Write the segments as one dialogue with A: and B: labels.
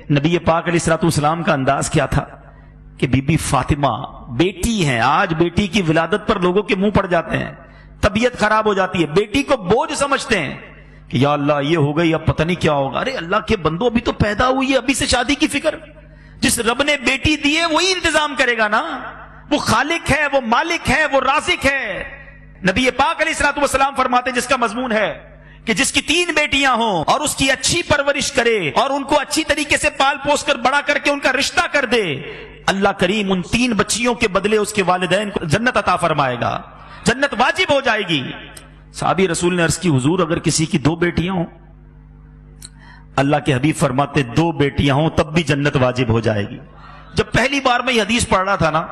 A: نبی پاک علیہ الصلوۃ والسلام کا انداز کیا تھا کہ بی بی فاطمہ بیٹی ہیں، آج بیٹی کی ولادت پر لوگوں کے منہ پڑ جاتے ہیں، طبیعت خراب ہو جاتی ہے، بیٹی کو بوجھ سمجھتے ہیں کہ یا اللہ یہ ہو گئی اب پتہ نہیں کیا ہوگا۔ ارے اللہ کے بندو ابھی تو پیدا ہوئی ہے، ابھی سے شادی کی فکر؟ جس رب نے بیٹی دی ہے وہی انتظام کرے گا نا، وہ خالق ہے، وہ مالک ہے، وہ رازق ہے۔ نبی پاک علیہ الصلوۃ والسلام فرماتے ہیں، جس کا مضمون ہے کہ جس کی 3 بیٹیاں ہوں اور اس کی اچھی پرورش کرے اور ان کو اچھی طریقے سے پال پوس کر بڑا کر کے ان کا رشتہ کر دے، اللہ کریم ان 3 بچیوں کے بدلے اس کے والدین کو جنت عطا فرمائے گا، جنت واجب ہو جائے گی۔ صحابی رسول نے عرض کی، حضور اگر کسی کی 2 بیٹیاں ہوں؟ اللہ کے حبیب فرماتے 2 بیٹیاں ہوں تب بھی جنت واجب ہو جائے گی۔ جب پہلی بار میں یہ حدیث پڑھ رہا تھا نا،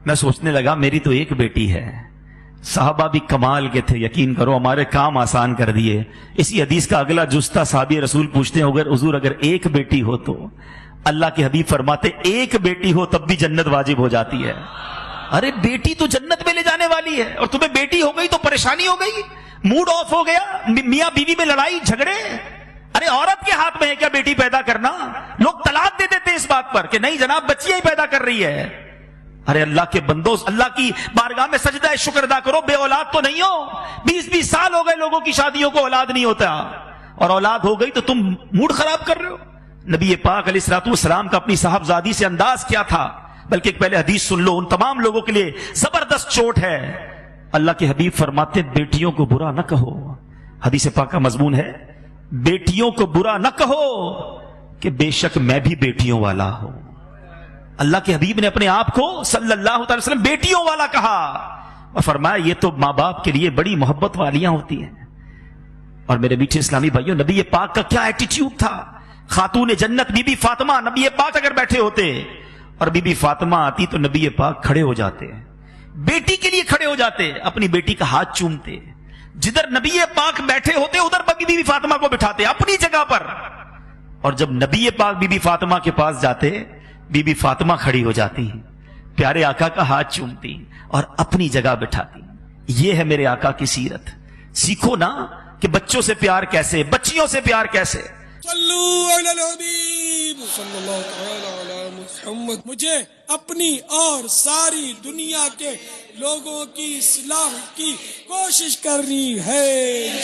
A: میں سوچنے لگا میری تو 1 بیٹی ہے۔ صحابہ بھی کمال کے تھے، یقین کرو ہمارے کام آسان کر دیے۔ اسی حدیث کا اگلا جز تھا، صحابی رسول پوچھتے ہیں حضور اگر 1 بیٹی ہو تو؟ اللہ کے حبیب فرماتے 1 بیٹی ہو تب بھی جنت واجب ہو جاتی ہے۔ ارے بیٹی تو جنت میں لے جانے والی ہے، اور تمہیں بیٹی ہو گئی تو پریشانی ہو گئی، موڈ آف ہو گیا، میاں بیوی میں لڑائی جھگڑے۔ ارے عورت کے ہاتھ میں ہے کیا بیٹی پیدا کرنا؟ لوگ طلاق دے دیتے اس بات پر کہ نہیں جناب بچیاں ہی پیدا کر رہی ہے۔ ارے اللہ کے بندو، اللہ کی بارگاہ میں سجدہ شکر ادا کرو، بے اولاد تو نہیں ہو۔ 20 سال ہو گئے لوگوں کی شادیوں کو اولاد نہیں ہوتا، اور اولاد ہو گئی تو تم موڈ خراب کر رہے ہو۔ نبی پاک علیہ الصلوۃ والسلام کا اپنی صاحبزادی سے انداز کیا تھا، بلکہ ایک پہلے حدیث سن لو، ان تمام لوگوں کے لیے زبردست چوٹ ہے۔ اللہ کے حبیب فرماتے بیٹیوں کو برا نہ کہو، حدیث پاک کا مضمون ہے بیٹیوں کو برا نہ کہو کہ بے شک میں بھی بیٹیوں والا ہوں۔ اللہ کے حبیب نے اپنے آپ کو صلی اللہ علیہ وسلم بیٹیوں والا کہا، اور فرمایا یہ تو ماں باپ کے لیے بڑی محبت والیاں ہوتی ہیں۔ اور میرے میٹھے اسلامی بھائیوں، نبی پاک کا کیا ایٹیٹیوڈ تھا۔ خاتون جنت بی بی فاطمہ، نبی پاک اگر بیٹھے ہوتے اور بی بی فاطمہ آتی تو نبی پاک کھڑے ہو جاتے، بیٹی کے لیے کھڑے ہو جاتے، اپنی بیٹی کا ہاتھ چومتے، جدھر نبی پاک بیٹھے ہوتے ادھر بی بی فاطمہ کو بٹھاتے اپنی جگہ پر، اور جب نبی پاک بی بی فاطمہ کے پاس جاتے بی بی فاطمہ کھڑی ہو جاتی، پیارے آقا کا ہاتھ چومتی اور اپنی جگہ بٹھاتی۔ یہ ہے میرے آقا کی سیرت۔ سیکھو نا کہ بچوں سے پیار کیسے، بچیوں سے پیار کیسے۔
B: صلو علی الحبیب صلی اللہ تعالی علی محمد۔ مجھے اپنی اور ساری دنیا کے لوگوں کی اصلاح کی کوشش کرنی ہے۔